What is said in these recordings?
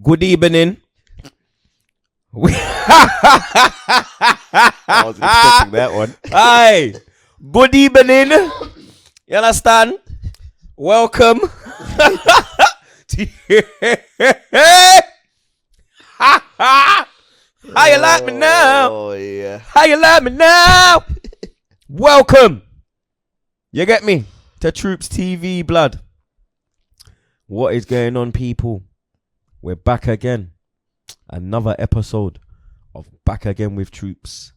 Good evening. I was expecting that one. Hi. Good evening. You understand? Welcome. How you like me now? Oh, yeah. How you like me now? Welcome. You get me? To TroopzTV, blood. What is going on, people? We're back again. Another episode of Back Again with Troopz.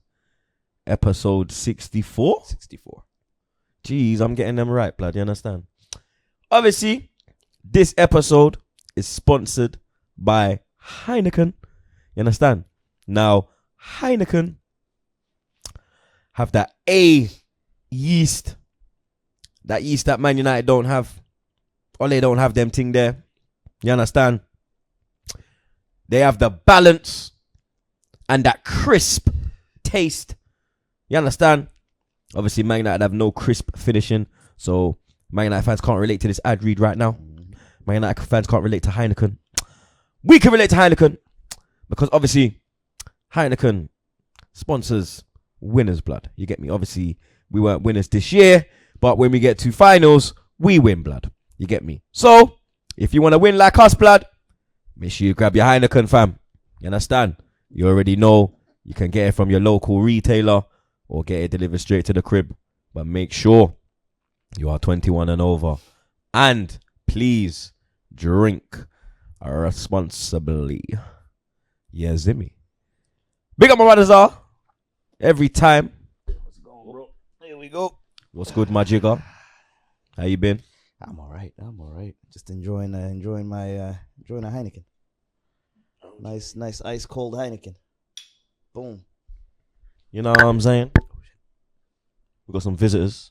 Episode 64? 64. Jeez, I'm getting them right, blood. You understand? Obviously, this episode is sponsored by Heineken. You understand? Now, Heineken have that A yeast. That yeast that Man United don't have. Or they don't have them thing there. You understand? They have the balance and that crisp taste. You understand? Obviously, Man United have no crisp finishing. So, Man United fans can't relate to this ad read right now. Man United fans can't relate to Heineken. We can relate to Heineken. Because obviously, Heineken sponsors winners, blood. You get me? Obviously, we weren't winners this year. But when we get to finals, we win, blood. You get me? So, if you want to win like us, blood, make sure you grab your Heineken, fam. You understand? You already know you can get it from your local retailer or get it delivered straight to the crib. But make sure you are 21 and over. And please drink responsibly. Yeah, Zimmy. Big up my brothers are. Every time. Let's go, bro. Here we go. What's good, my jigger? How you been? I'm all right. Just enjoying my Heineken. Nice ice cold Heineken. Boom. You know what I'm saying? We got some visitors.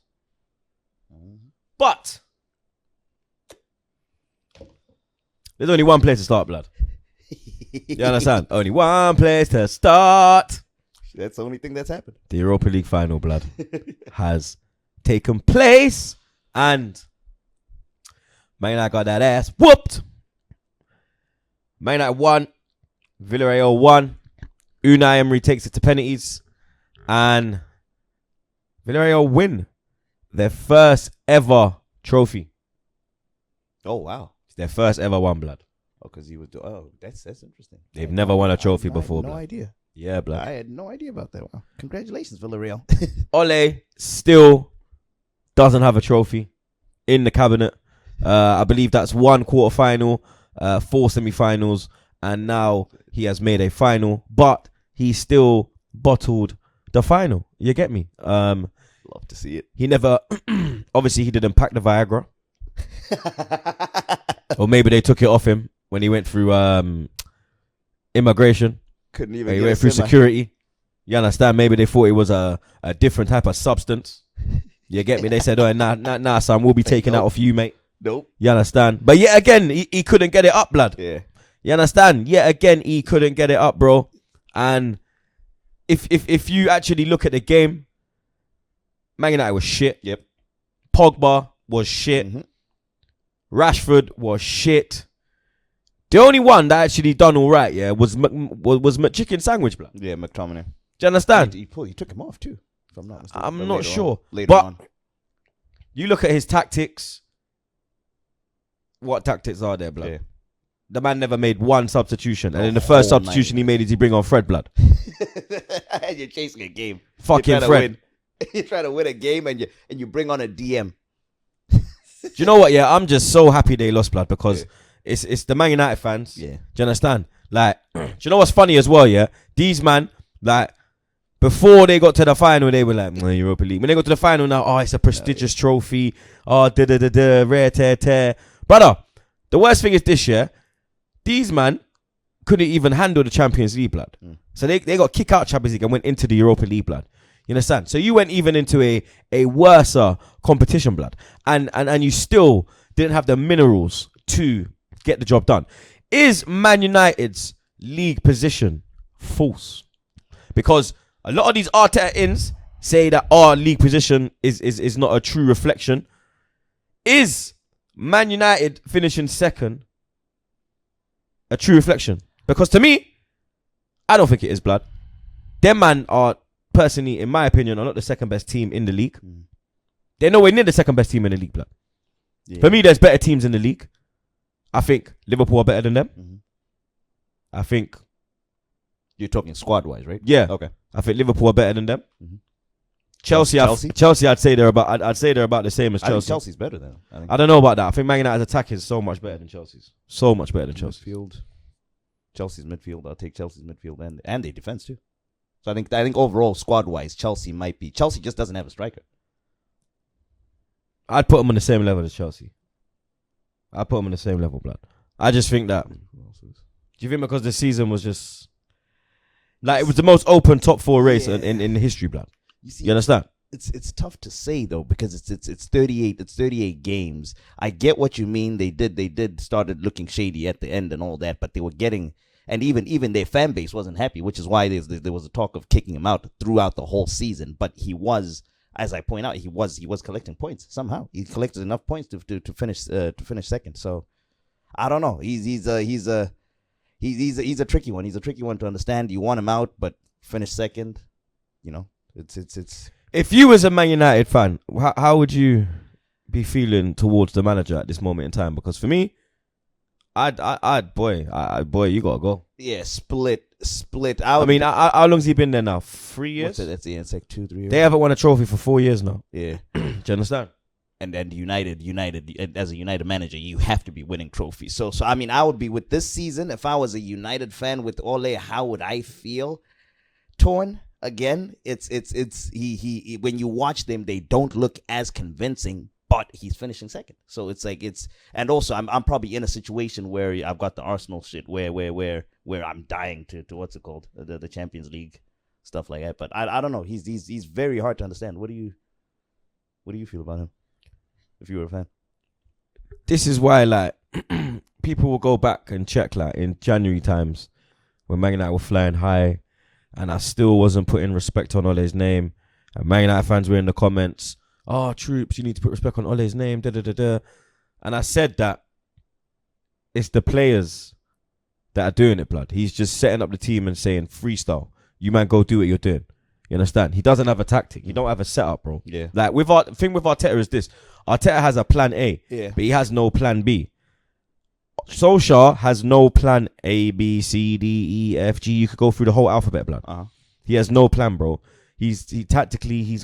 But there's only one place to start, blood. You understand? Only one place to start. That's the only thing that's happened. The Europa League final, blood, has taken place, and Man United got that ass whooped. Man United won. Villarreal won. Unai Emery takes it to penalties, and Villarreal win their first ever trophy. Oh, wow. It's their first ever one, blood. Oh, because he was. Oh, that's interesting. They've never won a trophy before, no blood. idea. Yeah, blood. I had no idea about that. Wow. Congratulations, Villarreal. Ole still doesn't have a trophy in the cabinet. I believe that's one quarterfinal, 4 semi-finals, and now he has made a final, but he still bottled the final. You get me? Love to see it. He never, obviously he didn't pack the Viagra. Or maybe they took it off him when he went through immigration. Couldn't even he went through security. You understand? Maybe they thought it was a different type of substance. You get me? They said, oh, nah, son, we'll be taking that off you, mate. Nope. You understand? But yet again, he couldn't get it up, blood. Yeah. You understand? Yet again, he couldn't get it up, bro. And if you actually look at the game, Man United was shit. Yep. Pogba was shit. Mm-hmm. Rashford was shit. The only one that actually done all right, yeah, was McChicken Sandwich, blood. Yeah, McTominay. Do you understand? He took him off too, if I'm not mistaken. I'm not sure. Later but on. You look at his tactics. What tactics are there, blood? Yeah. The man never made one substitution. And in the first substitution he made is he bring on Fred, blood. You're chasing a game. Fucking Fred. You're trying to win a game and you bring on a DM. Do you know what? Yeah, I'm just so happy they lost, blood, because it's the Man United fans. Yeah. Do you understand? Like, do you know what's funny as well? Yeah, these man, like, before they got to the final, they were like, Europa League. When they got to the final now, oh, it's a prestigious trophy. Oh, rare tear. Brother, the worst thing is this year, these man couldn't even handle the Champions League, blood. So they got kicked out Champions League and went into the Europa League, blood. You understand? So you went even into a worse competition, blood. And you still didn't have the minerals to get the job done. Is Man United's league position false? Because a lot of these Arteta-ins say that our league position is not a true reflection. Is Man United finishing second a true reflection. Because to me, I don't think it is, blood. Them man are, personally, in my opinion, are not the second best team in the league. They're nowhere near the second best team in the league, blood. Yeah. For me, there's better teams in the league. I think Liverpool are better than them. Mhm. I think... You're talking squad-wise, right? Yeah. Okay. I think Liverpool are better than them. Mhm. Chelsea, I'd say they're about the same as I think Chelsea. Chelsea's better than them. I don't know about that. I think Man United's attack is so much better than Chelsea's. So much better than Chelsea's. Midfield. Chelsea's midfield. I'll take Chelsea's midfield and their defense too. So I think overall squad-wise, Chelsea just doesn't have a striker. I'd put them on the same level as Chelsea. I'd put them on the same level, blood. I just think that... Do you think because the season was just... Like, it was the most open top 4 race in history, blood. You understand? It's tough to say though, because it's 38 games. I get what you mean. They started looking shady at the end and all that, but they were getting, and even their fan base wasn't happy, which is why there was a talk of kicking him out throughout the whole season. But he was, as I point out, he was collecting points somehow. He collected enough points to finish second. So I don't know. He's a tricky one. He's a tricky one to understand. You want him out, but finish second. You know, it's. If you was a Man United fan, how would you be feeling towards the manager at this moment in time? Because for me, boy, you gotta go. Yeah, split. I mean, how long's he been there now? 3 years. It's like 2-3 years. They haven't won a trophy for 4 years now. Yeah. Do you understand? And United, as a United manager, you have to be winning trophies. So I mean, I would be with this season. If I was a United fan with Ole, how would I feel? Torn. Again, it's he when you watch them, they don't look as convincing, but he's finishing second. So it's like and also I'm probably in a situation where I've got the Arsenal shit where I'm dying to what's it called, the Champions League stuff like that. But I don't know. He's very hard to understand. What do you feel about him? If you were a fan, this is why like people will go back and check like in January times when Man United were flying high. And I still wasn't putting respect on Ole's name. And Man United fans were in the comments, "Oh, Troopz, you need to put respect on Ole's name." And I said that it's the players that are doing it, blood. He's just setting up the team and saying, freestyle. You man go do what you're doing. You understand? He doesn't have a tactic. He don't have a setup, bro. Yeah. Like the thing with Arteta is this. Arteta has a plan A, but he has no plan B. Solskjaer has no plan A, B, C, D, E, F, G. You could go through the whole alphabet, blood. He has no plan, bro. He ain't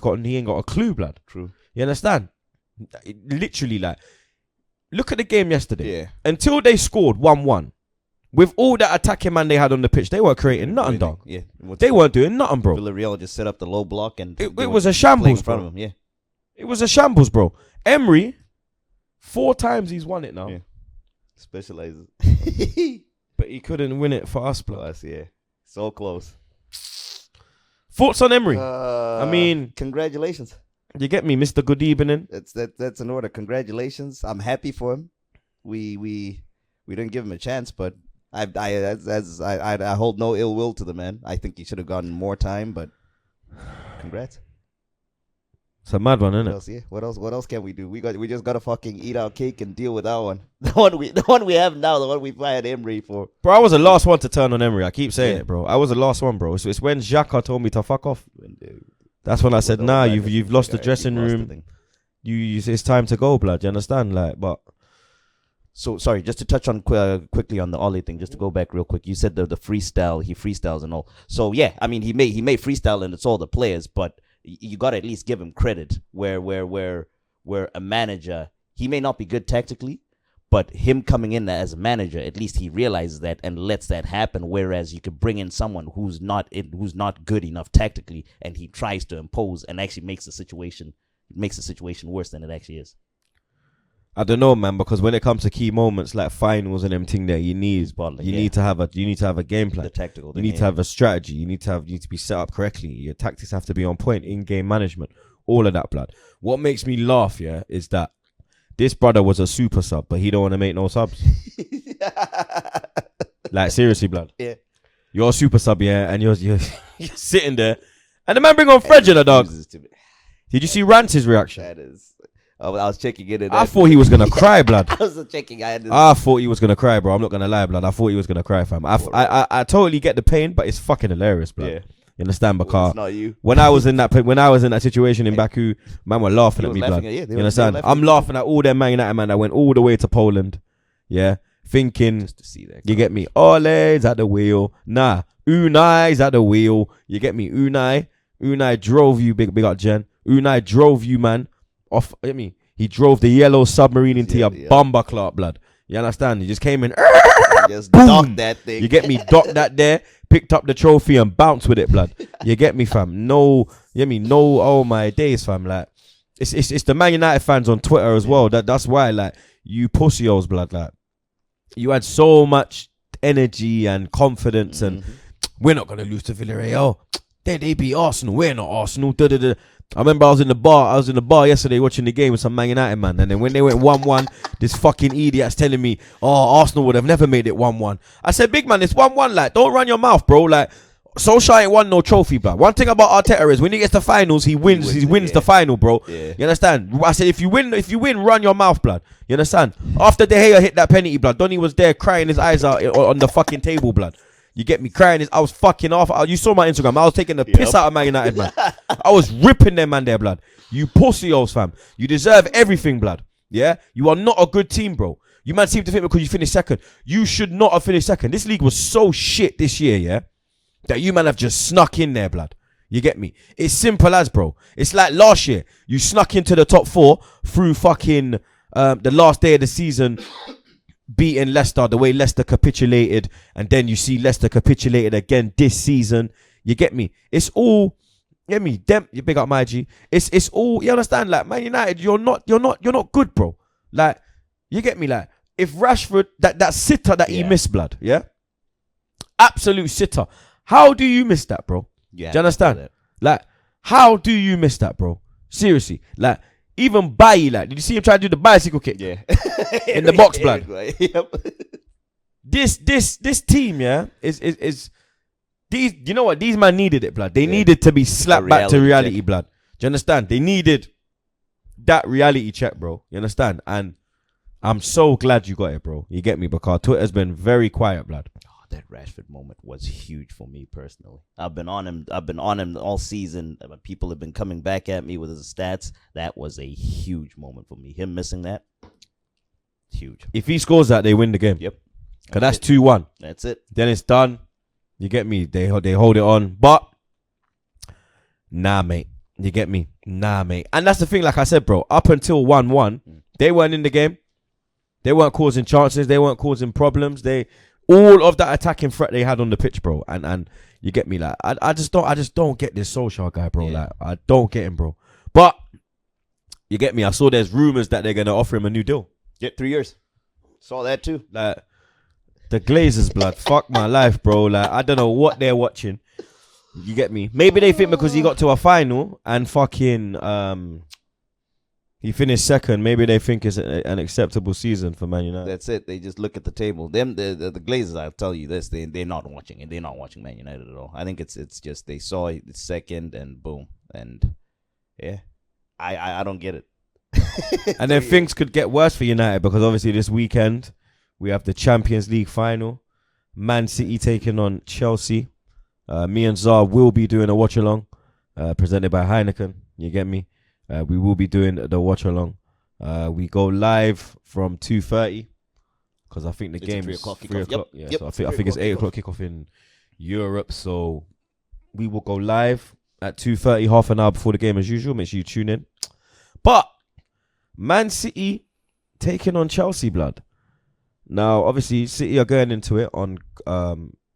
got a clue, blood. True. You understand? Literally, like, look at the game yesterday. Yeah. Until they scored 1-1, with all that attacking man they had on the pitch, they weren't creating nothing, dog. Yeah. They weren't doing nothing, bro. Villarreal just set up the low block and it was a shambles, in front bro. of him. Yeah. It was a shambles, bro. Emery, 4 times he's won it now. Yeah. Specializes. But he couldn't win it for us, bro. Plus, yeah. So close. Thoughts on Emery? I mean, congratulations. You get me, Mr. Good Evening. That's an order. Congratulations. I'm happy for him. We didn't give him a chance, but I hold no ill will to the man. I think he should have gotten more time, but congrats. It's a mad one, isn't it? What else can we do? We just gotta fucking eat our cake and deal with that one. The one we have now, the one we fired Emery for. Bro, I was the last one to turn on Emery. I keep saying it, bro. I was the last one, bro. It's when Xhaka told me to fuck off. That's when I said, nah, you've lost the dressing room. It's time to go, blood. You understand? Like, but. So sorry, just to touch on quickly on the Ole thing, just to go back real quick. You said the freestyle, he freestyles and all. So yeah, I mean he may freestyle and it's all the players, but you got to at least give him credit where a manager, he may not be good tactically, but him coming in as a manager, at least he realizes that and lets that happen. Whereas you could bring in someone who's not good enough tactically, and he tries to impose and actually makes the situation worse than it actually is. I don't know, man, because when it comes to key moments like finals and everything there, you need to have a game plan. The tactical. You need to have a strategy. You need to be set up correctly. Your tactics have to be on point. In-game management, all of that, blood. What makes me laugh, is that this brother was a super sub, but he don't want to make no subs. Like seriously, blood. Yeah. You're a super sub, and you're sitting there, and the man bring on Fredgin, dog. Did you see Rance's reaction? That is. I was checking it. I thought he was gonna cry, blood. I was checking. I thought he was gonna cry, bro. I'm not gonna lie, blood. I thought he was gonna cry, fam. I totally get the pain, but it's fucking hilarious, blood. Yeah. You understand, because it's not you. when I was in that situation in Baku, man were laughing at me, blood. You understand? I'm laughing at all them Man United man that went all the way to Poland, yeah, thinking Just to see that. you get me. Ole's at the wheel. Nah, Unai's at the wheel. You get me. Unai drove you, big up Jen. Unai drove you, man. Off. Get me. He drove the yellow submarine into your bomber clot, blood. You understand? He just came in. Just docked that thing. You get me? Docked that there. Picked up the trophy and bounced with it, blood. You get me, fam? No, you get me? No, oh my days, fam. Like, it's the Man United fans on Twitter as well. That's why, like, you pussy-os, blood. Like, you had so much energy and confidence, and we're not gonna lose to Villarreal. They beat Arsenal. We're not Arsenal. Da-da-da. I remember I was in the bar yesterday watching the game with some Man United man, and then when they went 1-1, this fucking idiot's telling me, "Oh, Arsenal would have never made it 1-1." I said, "Big man, it's 1-1. Like, don't run your mouth, bro. Like, Solskjaer ain't won no trophy, bro. One thing about Arteta is when he gets to finals, he wins the final, bro. Yeah. You understand? I said, if you win, run your mouth, blood. You understand? After De Gea hit that penalty, blood, Donny was there crying his eyes out on the fucking table, blood. You get me? Crying. I was fucking off. You saw my Instagram. I was taking the piss out of Man United, man. I was ripping them, man, there, blood. You pussy-os, fam. You deserve everything, blood. Yeah? You are not a good team, bro. You man seem to think because you finished second. You should not have finished second. This league was so shit this year, yeah? That you man have just snuck in there, blood. You get me? It's simple as, bro. It's like last year. You snuck into the top 4 through fucking the last day of the season, beating Leicester the way Leicester capitulated, and then you see Leicester capitulated again this season. You get me? It's all, you get me? Them, you big up my G. It's all, you understand? Like, Man United, you're not good, bro. Like, you get me? Like, if Rashford, that sitter that he missed, blood, yeah, absolute sitter. How do you miss that, bro? Yeah, do you understand? Like, how do you miss that, bro? Seriously, like. Even Bailly, like, did you see him try to do the bicycle kick? Yeah. In the box, blood. Yep. This team, yeah, is these. You know what? These man needed it, blood. They needed to be slapped back to reality, check. Blood. Do you understand? They needed that reality check, bro. You understand? And I'm so glad you got it, bro. You get me? Because Twitter's been very quiet, blood. That Rashford moment was huge for me personally. I've been on him all season. People have been coming back at me with his stats. That was a huge moment for me. Him missing that, huge. If he scores that, they win the game. Yep. Because that's 2-1. That's it. Then it's done. You get me? They hold it on. But, nah, mate. You get me? Nah, mate. And that's the thing, like I said, bro. Up until 1-1, they weren't in the game. They weren't causing chances. They weren't causing problems. All of that attacking threat they had on the pitch, bro, and you get me, like I just don't get this Solskjaer guy, bro. Like, I don't get him, bro. But you get me. I saw there's rumors that they're gonna offer him a new deal. Get 3 years. Saw that too. Like, the Glazers, blood. Fuck my life, bro. Like, I don't know what they're watching. You get me? Maybe they think because he got to a final and fucking he finished second. Maybe they think it's an acceptable season for Man United. That's it. They just look at the table. Them, the Glazers. I'll tell you this: they're not watching it. They're not watching Man United at all. I think it's just they saw it second and boom, and yeah, I don't get it. And then things could get worse for United because obviously this weekend we have the Champions League final. Man City taking on Chelsea. Me and Zar will be doing a watch along, presented by Heineken. You get me? We will be doing the watch along. We go live from 2:30 because I think the game is 3 o'clock. Yeah, so I think it's 8 o'clock kickoff in Europe. So we will go live at 2:30, half an hour before the game as usual. Make sure you tune in. But Man City taking on Chelsea, blood. Now, obviously, City are going into it on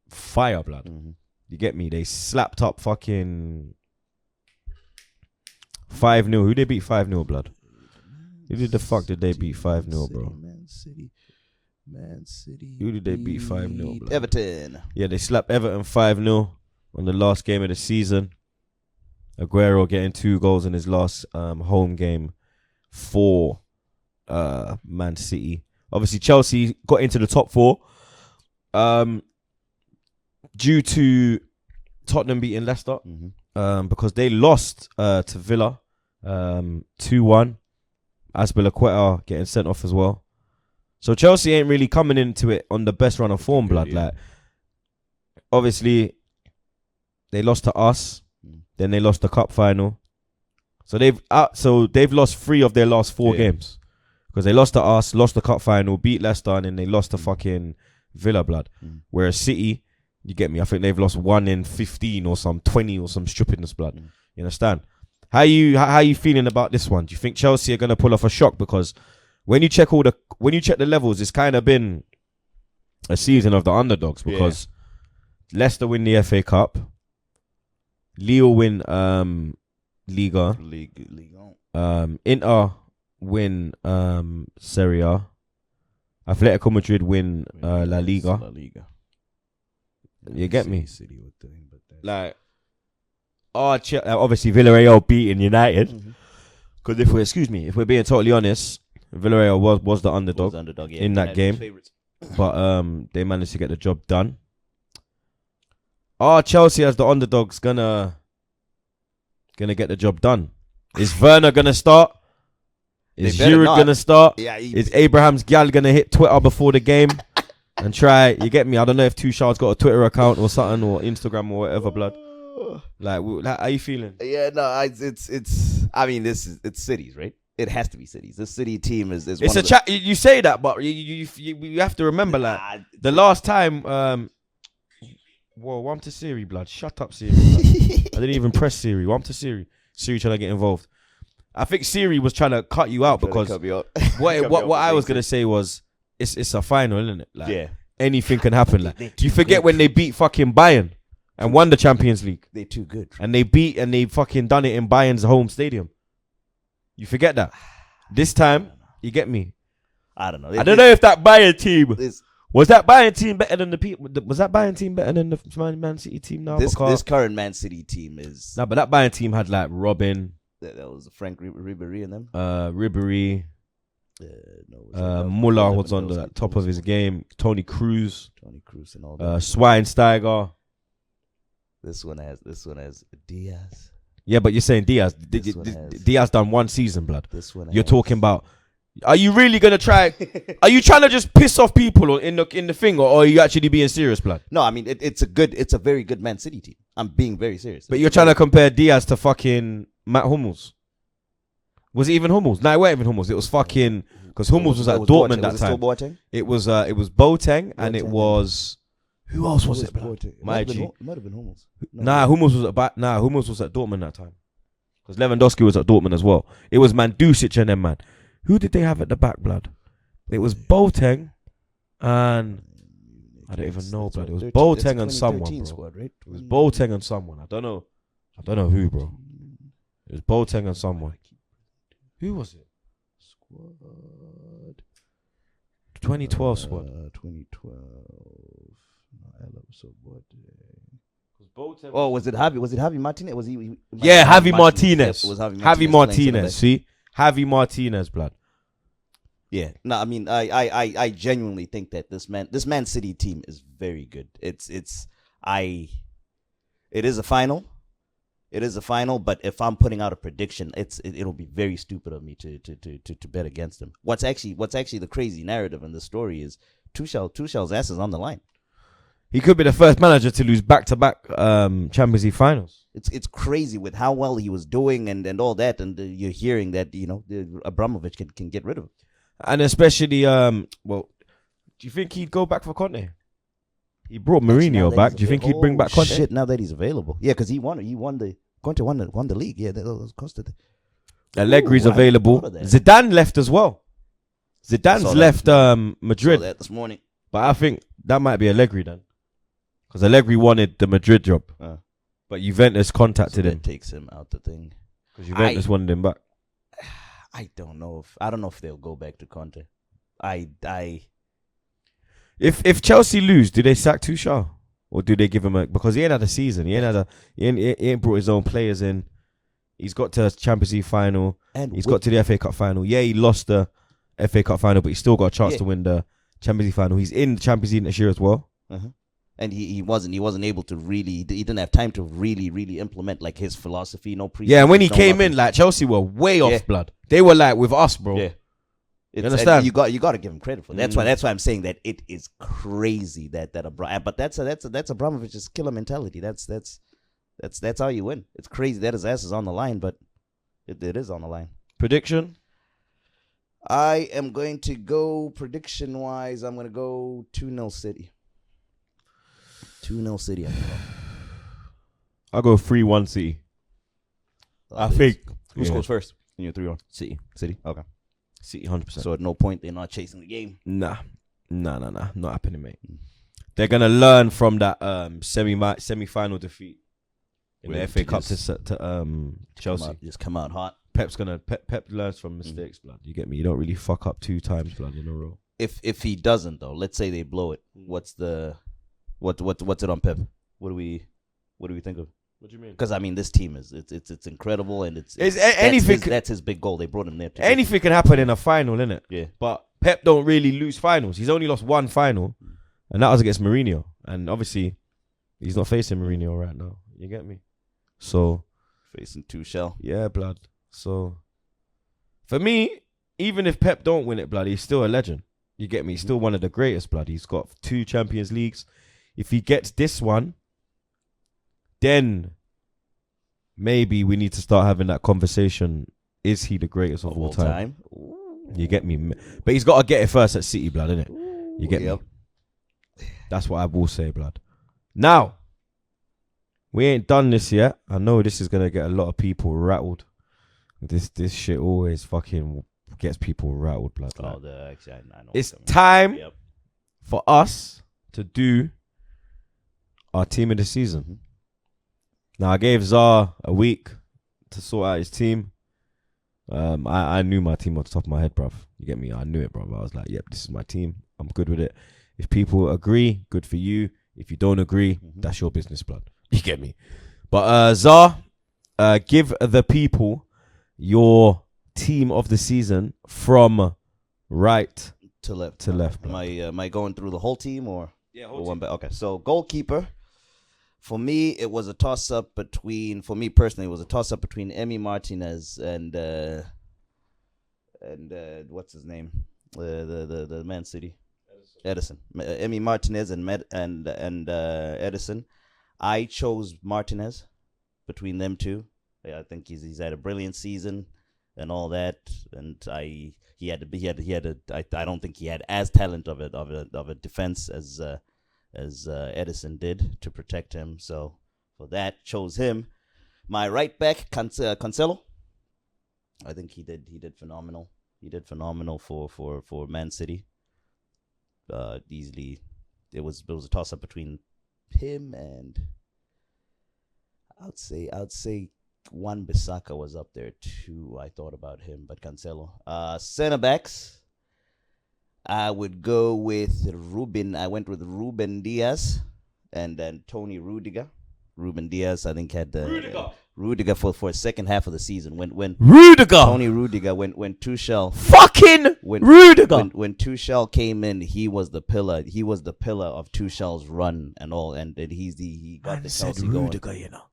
fire, blood. Mm-hmm. You get me? They slapped up fucking 5-0. Who they beat 5-0, blood? Who the fuck did they beat 5-0, bro? Man City. Who did they beat 5-0, blood? Everton. Yeah, they slapped Everton 5-0 on the last game of the season. Aguero getting 2 goals in his last home game for Man City. Obviously, Chelsea got into the top 4 due to Tottenham beating Leicester. Mm-hmm. Because they lost to Villa 2-1. Azpilicueta getting sent off as well. So Chelsea ain't really coming into it on the best run of form, blood. Yeah. Like, obviously, they lost to us. Then they lost the cup final. So they've lost 3 of their last 4 games. Because they lost to us, lost the cup final, beat Leicester, and then they lost to fucking Villa, blood. Whereas City, you get me, I think they've lost 1 in 15 or some 20 or some stupidness, blood. You understand? How you feeling about this one? Do you think Chelsea are gonna pull off a shock? Because when you check the levels, it's kind of been a season of the underdogs. Because Leicester win the FA Cup, Lille win Liga, Inter win Serie A, Atletico Madrid win La Liga. You get me? Like, obviously Villarreal beating United. Because if we're being totally honest, Villarreal was the underdog, in that game. But they managed to get the job done. Chelsea as the underdogs gonna get the job done. Is Werner gonna start? Is Giroud gonna start? Yeah, is Abraham's gal gonna hit Twitter before the game and try? You get me? I don't know if Tuchel's got a Twitter account or something, or Instagram or whatever, blood. Like, how you feeling? Yeah, no, it's. I mean, it's cities, right? It has to be cities. The City team is. It's a chat. You say that, but you have to remember, like, the last time. Whoa, I'm to Siri, blood. Shut up, Siri. I didn't even press Siri. I'm to Siri. Siri trying to get involved. I think Siri was trying to cut you out because what I was gonna say was it's a final, isn't it? Like, anything can happen. Like, you forget when they beat fucking Bayern and won the Champions League. They're too good. And they fucking done it in Bayern's home stadium. You forget that. This time, you get me. I don't know. I don't know if that Bayern team was that Bayern team better than the people. Was that Bayern team better than the Man City team now? This current Man City team is. No, but that Bayern team had like Robin. That was Frank Ribéry and them. Ribéry. Muller was on the top of his game. Tony Cruz and all that. Schweinsteiger. This one has Diaz. Yeah, but you're saying Diaz. Diaz done 1 season, blood. You're talking about. Are you really gonna try? Are you trying to just piss off people in the thing, or are you actually being serious, blood? No, I mean it's a very good Man City team. I'm being very serious. But you're trying to compare Diaz to fucking Matt Hummels. Was it even Hummels? No, it wasn't even Hummels. It was fucking because Hummels was at Dortmund that time. It was Boateng and it was who else was it? My G. It might have been Hummels. Hummels was at Dortmund that time because Lewandowski was at Dortmund as well. It was Mandzukic and them, man. Who did they have at the back, blood? It was Boateng and I don't even know, blood. It was Boateng and someone, bro. Squad, right? It was Boateng and someone. I don't know who, bro. It was Boateng and someone. Who was it? Squad. 2012 squad. 2012. Oh, was it Javi? Was it Javi Martinez? Was he? Yeah, Javi Martinez. It was Javi Martinez. See, Javi Martinez, blood. Yeah, no, I mean, I genuinely think that this Man City team is very good. It is a final. It is a final, but if I'm putting out a prediction, it'll be very stupid of me to bet against them. What's actually the crazy narrative in the story is Tuchel's ass is on the line. He could be the first manager to lose back-to-back Champions League finals. It's crazy with how well he was doing and all that, and you're hearing that Abramovich can get rid of him. And especially, do you think he'd go back for Conte? He brought Mourinho back. Do you think he'd bring back Conte? Shit, now that he's available. Yeah, because Conte won the league. Yeah, that was costed. Allegri's available. Zidane left as well. Zidane's left Madrid. Saw that this morning. But I think that might be Allegri then. Because Allegri wanted the Madrid job. But Juventus contacted him. Takes him out the thing. Because Juventus wanted him back. I don't know if they'll go back to Conte. If Chelsea lose, do they sack Tuchel? Or do they give him because he ain't had a season. He ain't brought his own players in. He's got to Champions League final. And he's got to the FA Cup final. Yeah, he lost the FA Cup final, but he's still got a chance to win the Champions League final. He's in the Champions League next year as well. And he wasn't able to really. He didn't have time to really implement like his philosophy. No preseason. Yeah, and when he came nothing. in, like Chelsea were way off, Yeah. blood. They were like with us, bro. Yeah. You understand? You got to give him credit for that. That's why I'm saying that it is crazy that but that's Abramovich's killer mentality. That's how you win. It's crazy that his ass is on the line, but it is on the line. Prediction? I am going to go prediction wise. I'm going to go 2-0 City. 2-0 City. I'll go 3-1 City. I think. Who scores first in your 3-1? City. City. Okay. City, 100%. So at no point they're not chasing the game. Nah. Not happening, mate. They're gonna learn from that semi-final defeat in the FA Cup to Chelsea. Just come out hot. Pep learns from mistakes, blood. You get me? You don't really fuck up 2 times, blood, in a row. If he doesn't though, let's say they blow it. What's it on Pep? What do we think of? What do you mean? Because I mean, this team is it's incredible, and anything. That's his big goal. They brought him there. Anything can happen in a final, innit? Yeah. But Pep don't really lose finals. He's only lost 1 final, and that was against Mourinho. And obviously, he's not facing Mourinho right now. You get me? So facing Tuchel. Yeah, blood. So for me, even if Pep don't win it, blood, he's still a legend. You get me? He's still one of the greatest, blood. He's got 2 Champions Leagues. If he gets this one, then maybe we need to start having that conversation. Is he the greatest of all time? You get me? But he's got to get it first at City, blood, innit? You get me? That's what I will say, blood. Now, we ain't done this yet. I know this is going to get a lot of people rattled. This shit always fucking gets people rattled, blood. Actually, I know it's time for us to do our team of the season. Now, I gave Zar a week to sort out his team. I knew my team off the top of my head, bruv. You get me? I knew it, bruv. I was like, yep, this is my team. I'm good with it. If people agree, good for you. If you don't agree, that's your business, blood. You get me? But Zar, give the people your team of the season from right to left. To left. Am I going through the whole team or? Yeah, whole team. Okay, so goalkeeper. For me, it was a toss-up between. For me personally, it was a toss-up between Emi Martinez and what's his name, the Man City, Edison. Emi Martinez and Edison. I chose Martinez between them two. I think he's had a brilliant season and all that, and I don't think he had as talent of a defense as Edison did to protect him. So for that, chose him. My right back, Cancelo. I think he did phenomenal. He did phenomenal for Man City. Easily, it was a toss up between him and I'd say Wan-Bissaka was up there too. I thought about him, but Cancelo. Center backs. I would go with Ruben. I went with Ruben Diaz and then Tony Rudiger. Ruben Diaz, I think, had the Rudiger for a second half of the season. When Rudiger, Tony Rudiger, when Tuchel, Rudiger, when Tuchel came in, he was the pillar. He was the pillar of Tuchel's run and all, and he got the Chelsea going. Rudiger, you know.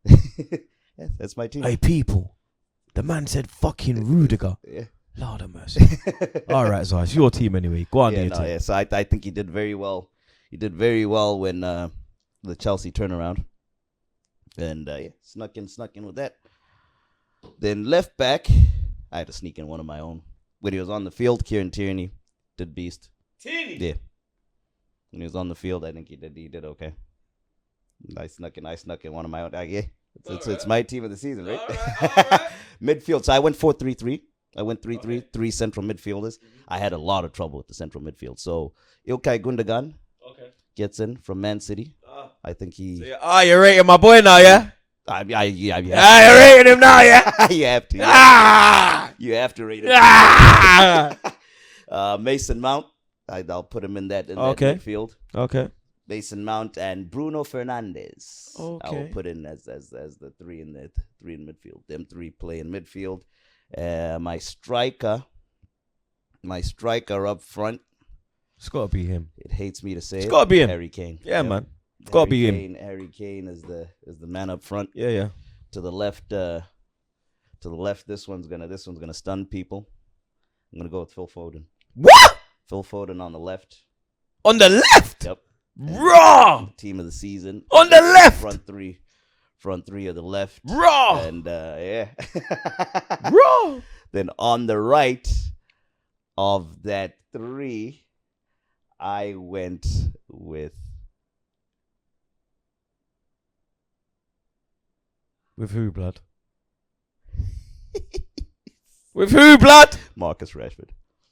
Yeah, that's my team. Hey, people, the man said fucking Rudiger. Yeah. Lord of mercy. All right, so it's your team anyway. Go on, team. Yeah. So I think he did very well. He did very well when the Chelsea turnaround, and snuck in with that. Then left back, I had to sneak in one of my own. When he was on the field, Kieran Tierney did beast. Tierney. Yeah. When he was on the field, I think he did okay. I snuck in one of my own. It's my team of the season, right? All right. Midfield. So I went 4-3-3. I went 3-3, 3 central midfielders. I had a lot of trouble with the central midfield. So Ilkay Gundogan gets in from Man City. I think he. So you're rating my boy now, yeah? You're rating him now, yeah? You have to. You have to rate him. Mason Mount. I'll put him in that midfield. Okay. Mason Mount and Bruno Fernandes. Okay. I will put in as the three in midfield. Them 3 play in midfield. My striker up front. It's got to be him. It hates me to say it's got to be him. Harry Kane. Yeah, man. It's got to be him. Harry Kane is the man up front. Yeah. To the left, this one's gonna stun people. I'm gonna go with Phil Foden. What? Phil Foden on the left. On the left? Yep. Raw. Team of the season. On the left. Front three of the left. Raw. And yeah. Raw. Then on the right of that three, I went with who, blood? With who, blood? Marcus Rashford.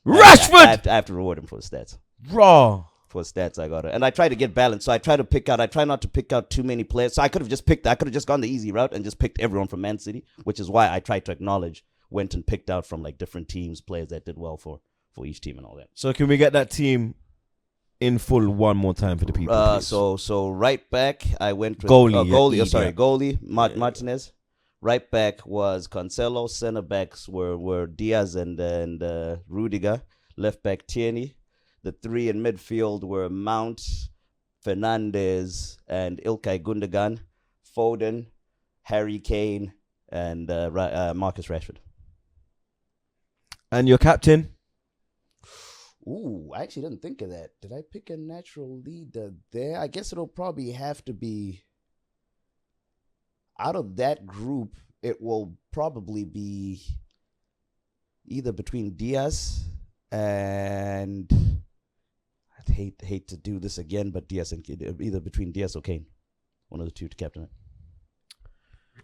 Rashford. I have to reward him for the stats. Raw. For stats, I got it, and I try to get balance. So I try not to pick out too many players. So I could have just gone the easy route and just picked everyone from Man City, which is why I tried to acknowledge, went and picked out from like different teams, players that did well for each team and all that. So can we get that team in full one more time for the people? Please? So right back, I went with goalie. Martinez. Right back was Cancelo. Center backs were Diaz and Rudiger. Left back Tierney. The three in midfield were Mount, Fernandes, and Ilkay Gundogan. Foden, Harry Kane, and Marcus Rashford. And your captain? Ooh, I actually didn't think of that. Did I pick a natural leader there? I guess it'll probably have to be... Out of that group, it will probably be either between Diaz and... I'd hate to do this again, but Diaz and either between Diaz or Kane. One of the two to captain it.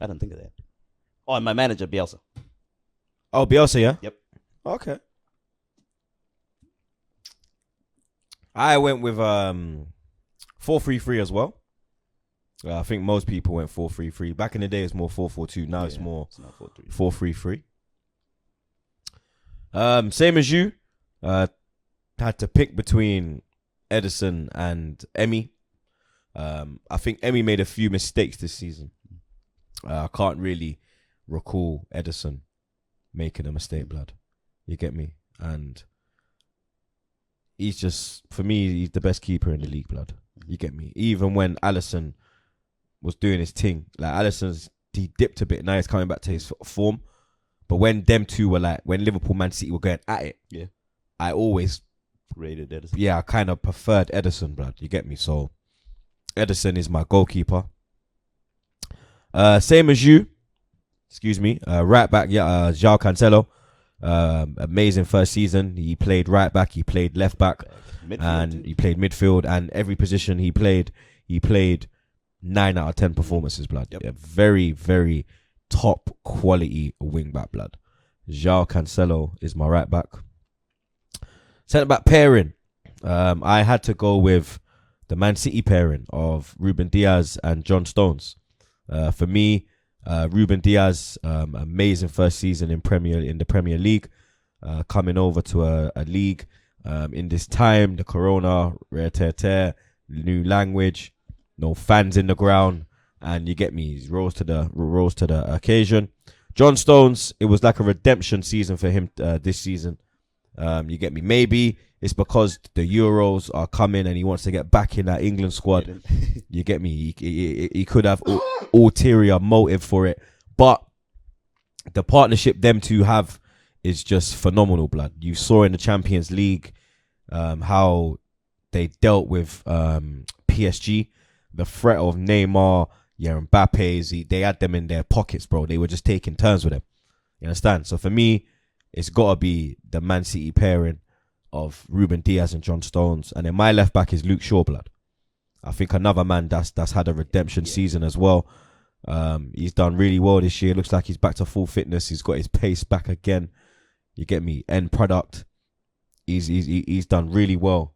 I didn't think of that. Oh, and my manager, Bielsa. Oh, Bielsa, yeah? Yep. Okay. I went with 4-3-3 as well. I think most people went 4-3-3. Back in the day, it's more 4-4-2. Now it's more 4-3-3. Same as you. Had to pick between Edison and Emmy. I think Emmy made a few mistakes this season. I can't really recall Edison making a mistake, blood. You get me? And he's just, for me, he's the best keeper in the league, blood. You get me? Even when Alisson was doing his thing, like Alisson's, he dipped a bit. Now he's coming back to his form. But when them two were like, when Liverpool, Man City were going at it, yeah, I always rated Edison. Yeah, I kind of preferred Edison, blood. You get me? So Edison is my goalkeeper. Same as you. Excuse me. Right back, João Cancelo. Amazing first season. He played right back, he played left back, he played midfield, and every position he played 9 out of 10 performances, blood. Yep. Yeah, very, very top quality wing back, blood. João Cancelo is my right back. Centre back pairing. I had to go with the Man City pairing of Ruben Diaz and John Stones. For me, Ruben Diaz, amazing first season in the Premier League, coming over to a league in this time, the corona, new language, no fans in the ground, and you get me, he rose to the occasion. John Stones, it was like a redemption season for him this season. You get me? Maybe it's because the Euros are coming and he wants to get back in that England squad. You get me? He could have ulterior motive for it. But the partnership them two have is just phenomenal, blood. You saw in the Champions League how they dealt with PSG. The threat of Neymar, Mbappe, they had them in their pockets, bro. They were just taking turns with them. You understand? So for me, it's got to be the Man City pairing of Ruben Diaz and John Stones. And then my left back is Luke Shaw, blood. I think another man that's had a redemption season as well. He's done really well this year. Looks like he's back to full fitness. He's got his pace back again. You get me? End product. He's done really well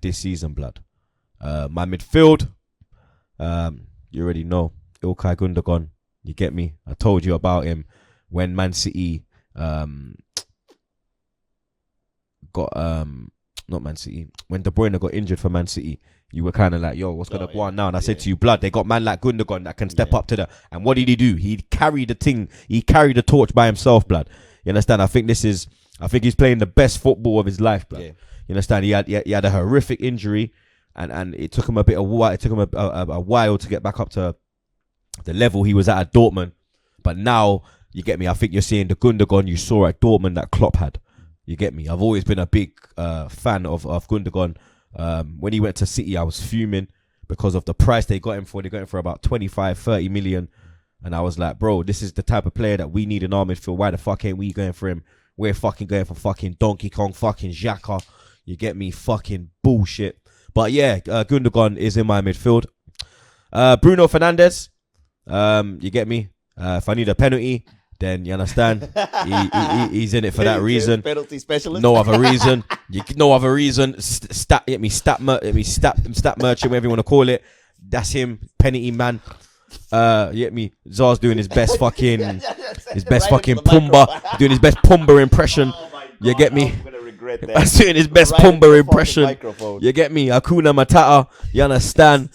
this season, blood. My midfield, you already know. Ilkay Gundogan. You get me? I told you about him when Man City... not Man City. When De Bruyne got injured for Man City, you were kind of like, yo, what's going to go on now? And I said to you, blood, they got man like Gundogan that can step up to the... And what did he do? He carried the thing. He carried the torch by himself, blood. You understand? I think he's playing the best football of his life, blood. Yeah. You understand? He had a horrific injury and it took him a bit of while. It took him a while to get back up to the level he was at Dortmund. But now, you get me. I think you're seeing the Gundogan you saw at Dortmund that Klopp had. You get me. I've always been a big fan of Gundogan. When he went to City, I was fuming because of the price they got him for. They got him for about 25-30 million. And I was like, bro, this is the type of player that we need in our midfield. Why the fuck ain't we going for him? We're fucking going for fucking Donkey Kong, fucking Xhaka. You get me? Fucking bullshit. But yeah, Gundogan is in my midfield. Bruno Fernandes, you get me? If I need a penalty, then you understand. He's in it for that reason. Penalty specialist. No other reason. No other reason. Stat merchant, whatever you want to call it. That's him. Penalty man. You get me? Czar's doing his best fucking Pumba. Doing his best Pumba impression. You get me? That's doing his best Pumba impression. You get me? Hakuna Matata. You understand?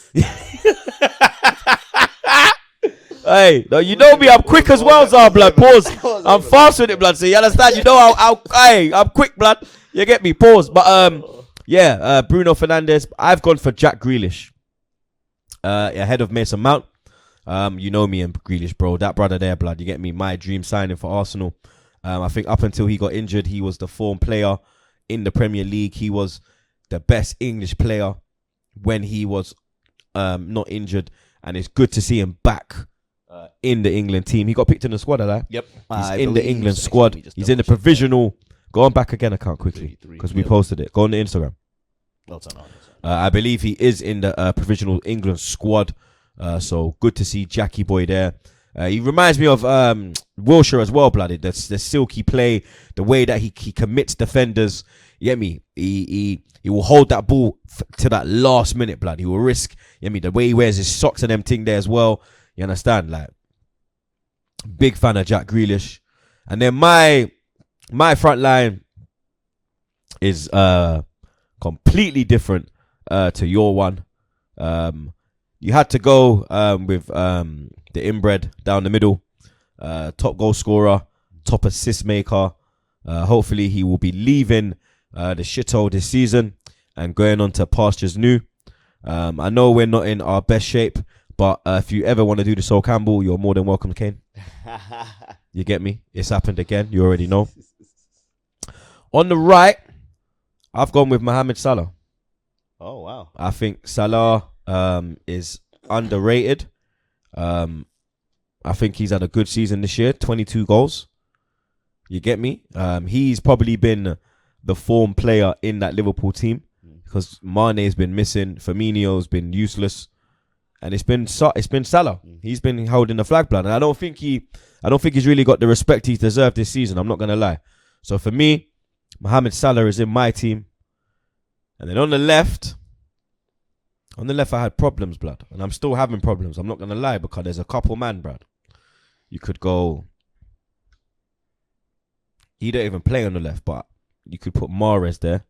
Hey, no, you know me, I'm quick as well, Czar, blood. Pause. I'm fast with it, blood. So you understand? You know I'm quick, blood. You get me? Pause. But Bruno Fernandes. I've gone for Jack Grealish. Ahead of Mason Mount. You know me and Grealish, bro. That brother there, blood. You get me? My dream signing for Arsenal. I think up until he got injured, he was the form player in the Premier League. He was the best English player when he was not injured, and it's good to see him back in the England team. He got picked in the squad, Yep. He's in the England squad. He's in the provisional. Go on back again account quickly because we posted it. Go on the Instagram. I believe he is in the provisional England squad. So good to see Jackie boy there. He reminds me of Wilshere as well, bloody. The silky play, the way that he commits defenders. You get me? He will hold that ball to that last minute, blood. He will risk. You get me? The way he wears his socks and them thing there as well. You understand? Like, big fan of Jack Grealish. And then my front line is completely different to your one. You had to go with the inbred down the middle, top goal scorer, top assist maker. Hopefully he will be leaving the shithole this season and going on to pastures new. I know we're not in our best shape, but if you ever want to do the Sol Campbell, you're more than welcome, Kane. You get me? It's happened again. You already know. On the right, I've gone with Mohamed Salah. Oh, wow. I think Salah is underrated. I think he's had a good season this year. 22 goals. You get me? He's probably been the form player in that Liverpool team because Mane's been missing. Firmino's been useless. And it's been Salah. He's been holding the flag, blood. And I don't think he's really got the respect he's deserved this season. I'm not going to lie. So for me, Mohamed Salah is in my team. And then on the left, I had problems, blood. And I'm still having problems. I'm not going to lie because there's a couple man, blood. You could go... He don't even play on the left, but you could put Mahrez there.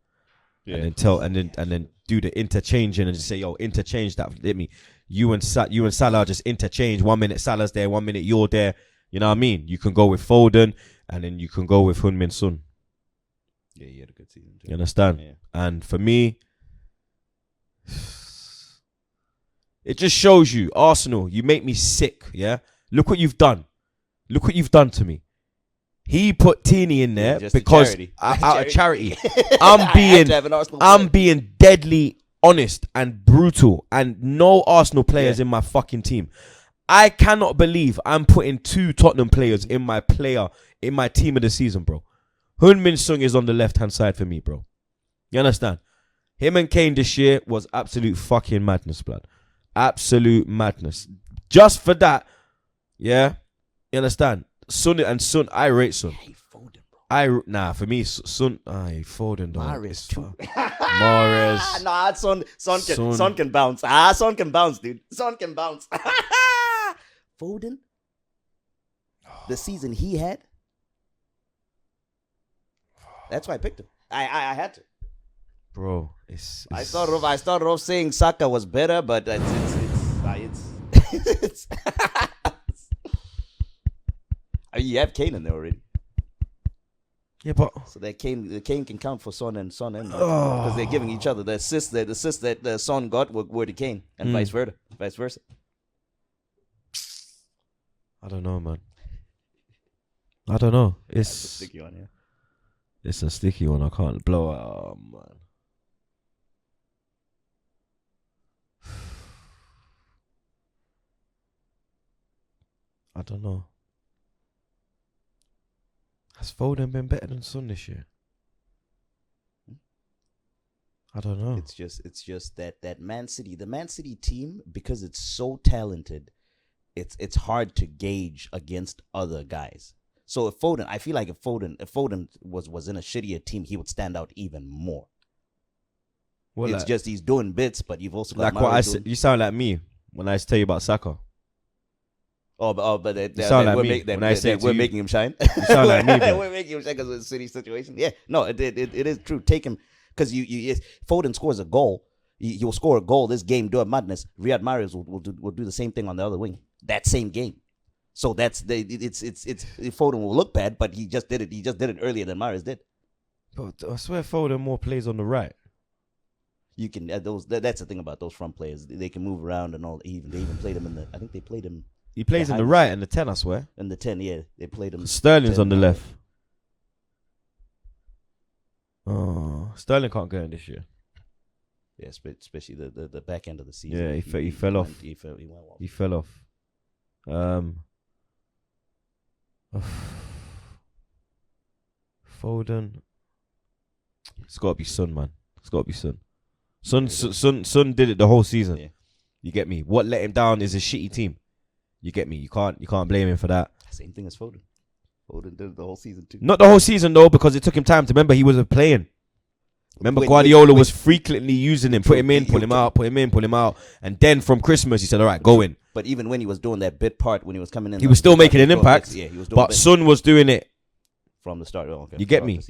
Yeah. And then do the interchanging and just say, yo, interchange that. Let me... You and Salah just interchange. 1 minute Salah's there, 1 minute you're there. You know what I mean? You can go with Foden and then you can go with Heung-min Son. Yeah, he had a good season too. You understand? Yeah. And for me... It just shows you, Arsenal, you make me sick, yeah? Look what you've done. Look what you've done to me. He put Tierney in there because out of charity. I'm being deadly honest and brutal, and no Arsenal players in my fucking team. I cannot believe I'm putting 2 Tottenham players in my team of the season, bro. Heung-min Son is on the left-hand side for me, bro. You understand? Him and Kane this year was absolute fucking madness, blood. Absolute madness. Just for that, yeah? You understand? Son, I rate Son. Hey, Foden, bro. For me, Son, Foden, though. Mahrez too. Mahrez. Nah, Son can bounce. Son can bounce, dude. Son can bounce. Foden, the season he had, that's why I picked him. I had to. Bro, I started off saying Saka was better, but it's you have Kane in there already. Yeah, but So that Kane can count for Son and because they're giving each other the assists that the Son got were to Kane and vice versa. I don't know, man. I don't know. That's a sticky one, yeah. It's a sticky one. I can't blow it. Oh, man. I don't know. Has Foden been better than Son this year? I don't know. It's just that the Man City team, because it's so talented, it's hard to gauge against other guys. So if Foden was in a shittier team, he would stand out even more. Well, it's just he's doing bits, but you've also got like what I said. You sound like me when I tell you about Saka. But you sound like me when I say we're making him shine. You sound like me, bro. We're making him shine because of the City situation. Yeah, no, it is true. Take him because if Foden scores a goal, he will score a goal. This game, do a madness. Riyad Mahrez will do the same thing on the other wing. That same game. So it's Foden will look bad, but he just did it. He just did it earlier than Mahrez did. But I swear Foden more plays on the right. You can that's the thing about those front players. They can move around and all. They even played him in the. I think they played him. He plays in the right and the 10, I swear. In the 10, yeah, they played him. Sterling's on the left. Oh, Sterling can't go in this year. Yeah, especially the back end of the season. Yeah, he fell off. He went off. He fell off. Foden. It's got to be Son, man. It's got to be Son. Son did it the whole season. Yeah. You get me? What let him down is a shitty team. You get me? You can't blame him for that. Same thing as Foden. Foden did it the whole season too. Not the whole season though, because it took him time to remember he wasn't playing. Remember Guardiola was frequently using him, put him in, pull him out, put him in, pull him out, and then from Christmas he said, "All right, go in." But even when he was doing that bit part, when he was coming in, he was still making an impact. Yeah, he was doing. But Son was doing it from the start. Oh, okay. You get me?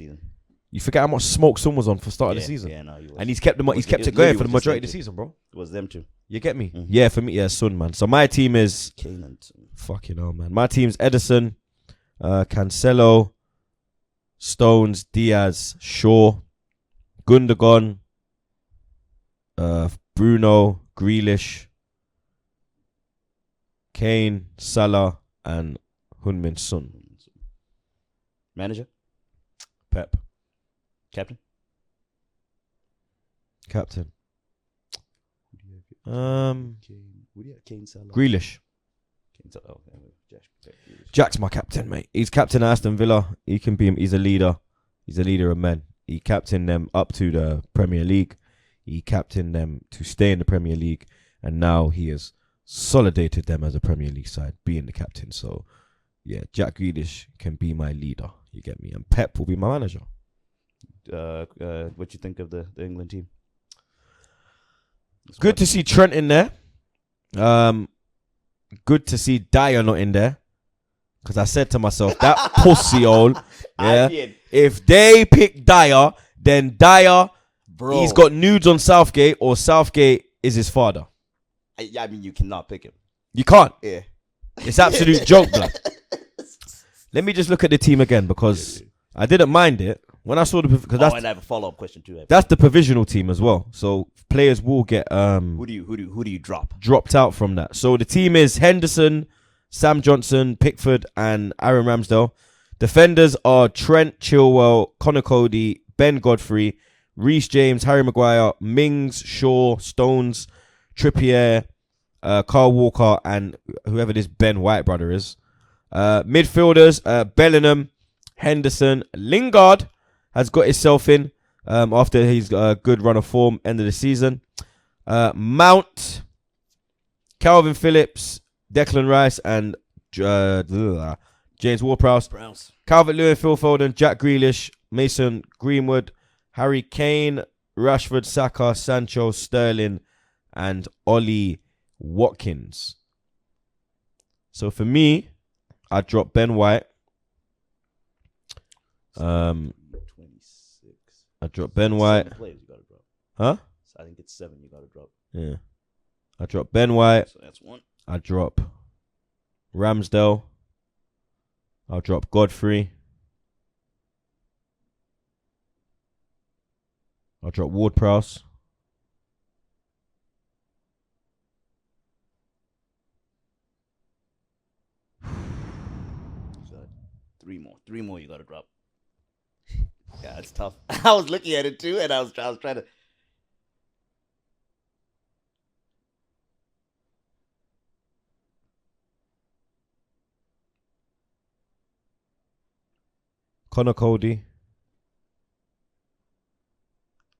You forget how much smoke Son was on for start of the season. Yeah, no, he was. And he's kept it going for the majority of the season, bro. It was them too. You get me? Mm-hmm. Yeah, for me, yeah, Son, man. So my team is fucking hell, man. My team's Edison, Cancelo, Stones, Diaz, Shaw, Gundogan, Bruno, Grealish, Kane, Salah, and Heung-min Son. Manager? Pep. Captain? Kane, Salah. Grealish. Jack's my captain, mate. He's captain of Aston Villa. He can be. He's a leader. He's a leader of men. He captained them up to the Premier League. He captained them to stay in the Premier League, and now he has solidated them as a Premier League side, being the captain. So, yeah, Jack Grealish can be my leader. You get me? And Pep will be my manager. What you think of the England team? Good to see Trent in there. Good to see Dyer not in there. Because I said to myself, that pussy hole, yeah, if they pick Dyer, then Dyer, bro, he's got nudes on Southgate, or Southgate is his father. I mean, you cannot pick him. You can't. Yeah. It's absolute joke, blood. Let me just look at the team again, because I didn't mind it. When I saw the... Because and I have a follow-up question too. That's the provisional team as well. So players will get... Who do you drop? Dropped out from that. So the team is Henderson, Sam Johnson, Pickford, and Aaron Ramsdale. Defenders are Trent, Chilwell, Connor Cody, Ben Godfrey, Reece James, Harry Maguire, Mings, Shaw, Stones, Trippier, Carl Walker, and whoever this Ben White brother is. Midfielders, Bellingham, Henderson, Lingard has got himself in after his good run of form end of the season. Mount, Calvin Phillips, Declan Rice, and James Ward-Prowse. Calvert-Lewin, Phil Foden, Jack Grealish, Mason Greenwood, Harry Kane, Rashford, Saka, Sancho, Sterling, and Ollie Watkins. So for me, I dropped Ben White. I dropped Ben White. Huh? I think it's 7 you got to drop. Yeah. I dropped Ben White. So that's 1. I drop Ramsdale. I'll drop Godfrey. I'll drop Ward-Prowse. So, three more you gotta drop. Yeah, it's tough. I was looking at it too, and I was trying to. Connor Cody.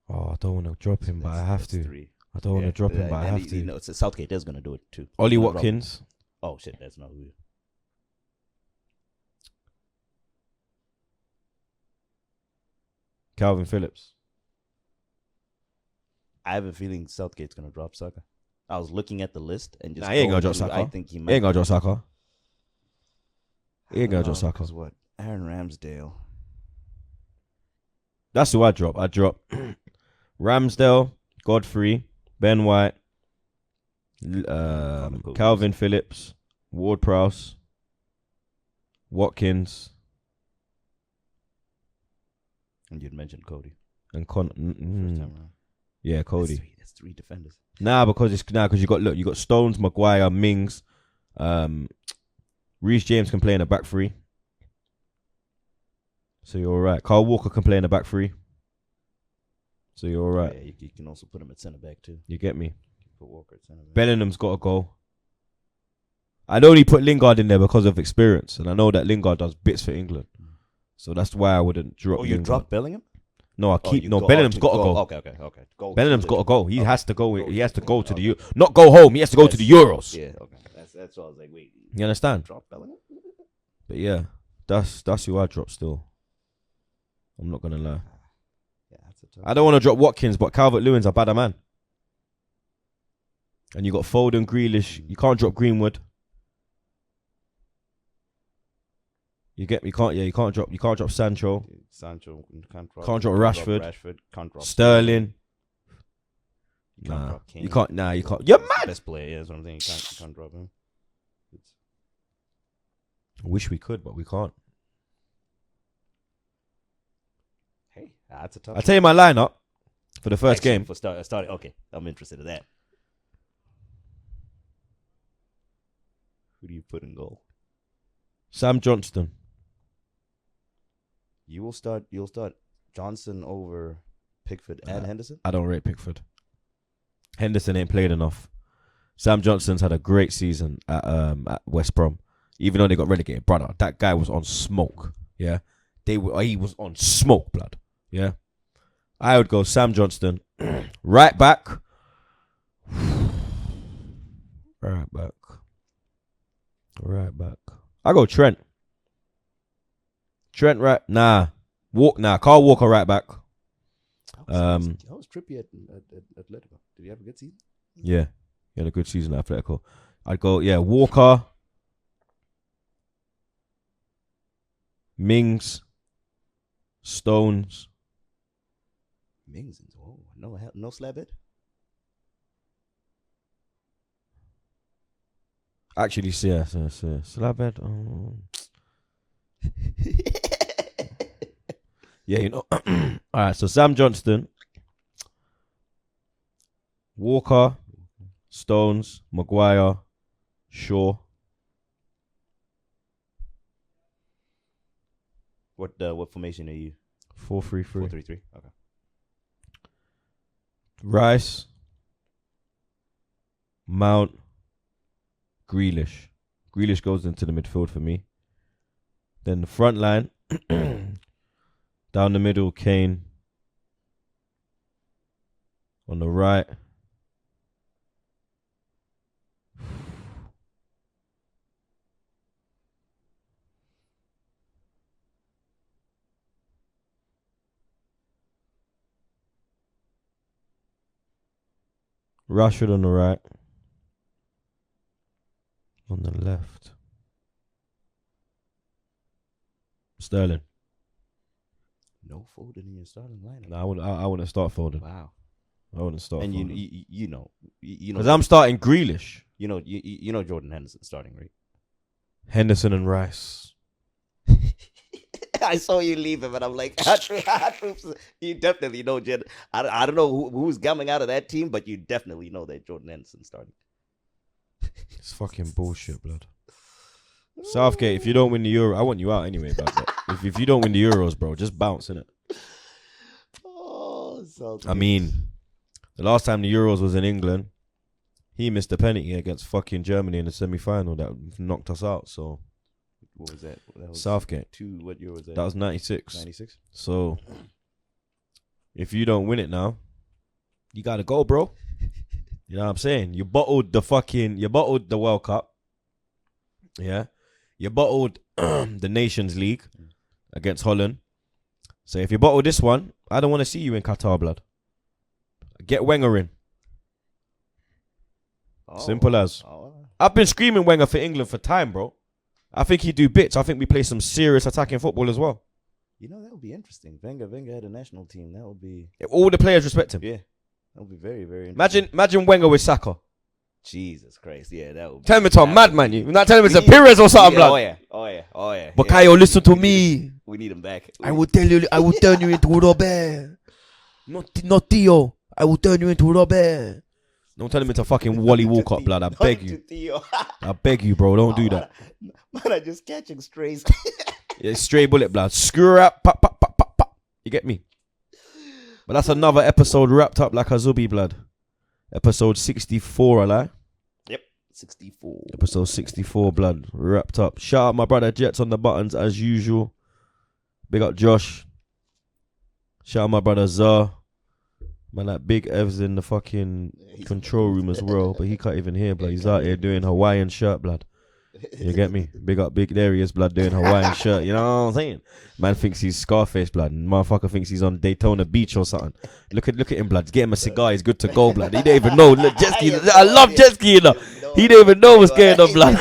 Oh, I don't want to drop him, but I have to. Three. I don't want to drop him, but I have to. You know, Southgate is gonna do it too. Ollie Watkins. Oh shit, that's not who. Calvin Phillips. I have a feeling Southgate's gonna drop Saka. I was looking at the list and just. Nah, he ain't gonna drop Saka. I think he might. He ain't gonna drop Saka. He ain't gonna drop Saka. What? Aaron Ramsdale. That's who I drop. I drop Ramsdale, Godfrey, Ben White, Calvin Phillips, Ward-Prowse, Watkins, and you'd mentioned Cody. and First time around. Yeah, Cody. That's three defenders. Because you got Stones, Maguire, Mings, Reece James can play in the back three. So you're all right. Carl Walker can play in the back three. So you're all right. Yeah, you can also put him at centre back too. You get me? Put Walker at centre back. Bellingham's got to go. I know he put Lingard in there because of experience, and I know that Lingard does bits for England. So that's why I wouldn't drop Oh, you Lingard. drop Bellingham? No, I keep. Bellingham's got to go. Okay. Go Bellingham's to got to go. He okay. has to go. Go He has to to go the- to the not go home. He has to go to the Euros. Yeah, okay. That's what I was like, wait. You understand? Drop Bellingham? But yeah, that's who I drop still. I'm not gonna lie. Yeah, that's a tough. I don't want to drop Watkins, but Calvert-Lewin's a better man. And you got Foden, Grealish. You can't drop Greenwood. You can't drop Sancho. Sancho can't drop. Can't drop Rashford. Can't drop Sterling. You can't drop Kane. You can't. Nah, you can't. You're mad. Best player, yeah, that's what I'm saying. You can't drop him. Wish we could, but we can't. Hey, that's a tough. I'll tell you my lineup for the first game. For starting. Okay, I'm interested in that. Who do you put in goal? Sam Johnston. You'll start Johnson over Pickford and Henderson? I don't rate Pickford. Henderson ain't played enough. Sam Johnston's had a great season at West Brom. Even though they got relegated, brother, that guy was on smoke. Yeah. He was on smoke, blood. Yeah. I would go Sam Johnston. Right back. Right back. I go Trent. Right. Nah. Carl Walker right back. How was Trippier at Atletico? Did he have a good season? Yeah. He had a good season at Atletico. I'd go, Walker. Mings. Stones. Mings. Oh, no slab it. Actually, Slabhead. Oh. Yeah, All right, so Sam Johnston, Walker, Stones, Maguire, Shaw. What formation are you? 4-3-3. 4-3-3. Okay. Rice, Mount, Grealish. Grealish goes into the midfield for me. Then the front line, down the middle, Kane. On the right, Rashford on the right. On the left, Sterling. No Foden in your starting lineup. No, I wouldn't start Foden. Wow. I wouldn't start. And Foden. you know Because I'm starting Grealish, you know Jordan Henderson starting, right? Henderson and Rice. I saw you leave him, and I'm like, Troopz, you definitely know Jen. I don't know who's coming out of that team, but you definitely know that Jordan Anderson starting. It's fucking bullshit, blood. Southgate, if you don't win the Euro, I want you out anyway, blood. If you don't win the Euros, bro, just bounce, innit? Oh, Southgate. I mean, the last time the Euros was in England, he missed a penalty against fucking Germany in the semi-final that knocked us out. So, what was that? That was Southgate. What year was that? That was 96. 96. So, if you don't win it now, you gotta go, bro. You know what I'm saying? You bottled the World Cup. Yeah. You bottled the Nations League against Holland. So if you bottle this one, I don't want to see you in Qatar, blood. Get Wenger in. Simple as. I've been screaming Wenger for England for time, bro. I think he'd do bits. I think we play some serious attacking football as well. You know, that would be interesting. Wenger had a national team. That would be... All the players respect him. Yeah. That would be very, very interesting. Imagine Wenger with Saka. Jesus Christ. Yeah, that would be... Tell me it's a madman. You're not telling me it's a Pires or something, blood. Oh, yeah. But Kayo, listen to me. We need him back. I will turn you into Robert. Not Theo. I will turn you into Robert. Don't tell him it's a fucking Wally Walcott, blood. I beg you. I beg you, bro. Don't do that. Man, I'm just catching strays. Yeah, stray bullet, blood. Screw up. Pop, pop, pop, pop, pop. You get me? But that's another episode wrapped up like a Zubi, blood. Episode 64, I lie. Yep, 64. Episode 64, blood. Wrapped up. Shout out my brother Jets on the buttons as usual. Big up Josh. Shout out my brother Zah. Man, that Big Ev's in the fucking control room as well, but he can't even hear, blood. He's out here doing Hawaiian shirt, blood. You get me? Big up, there he is, blood, doing Hawaiian shirt. You know what I'm saying? Man thinks he's Scarface, blood. And motherfucker thinks he's on Daytona Beach or something. Look at him, blood. Get him a cigar. He's good to go, blood. He don't even know. Look, jet ski. I love jet ski, you know. He don't even know what's going on, blood.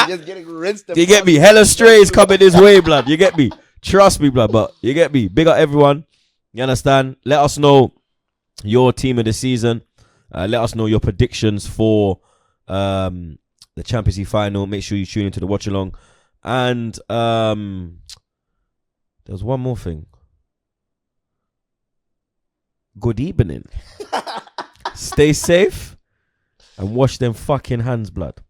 Just getting rinsed. You get me? Hella strays coming his way, blood. You get me? Trust me, blood. But you get me? Big up everyone. You understand? Let us know your team of the season. Let us know your predictions for the Champions League final. Make sure you tune into the watch along. And there's one more thing. Good evening. Stay safe and wash them fucking hands, blood.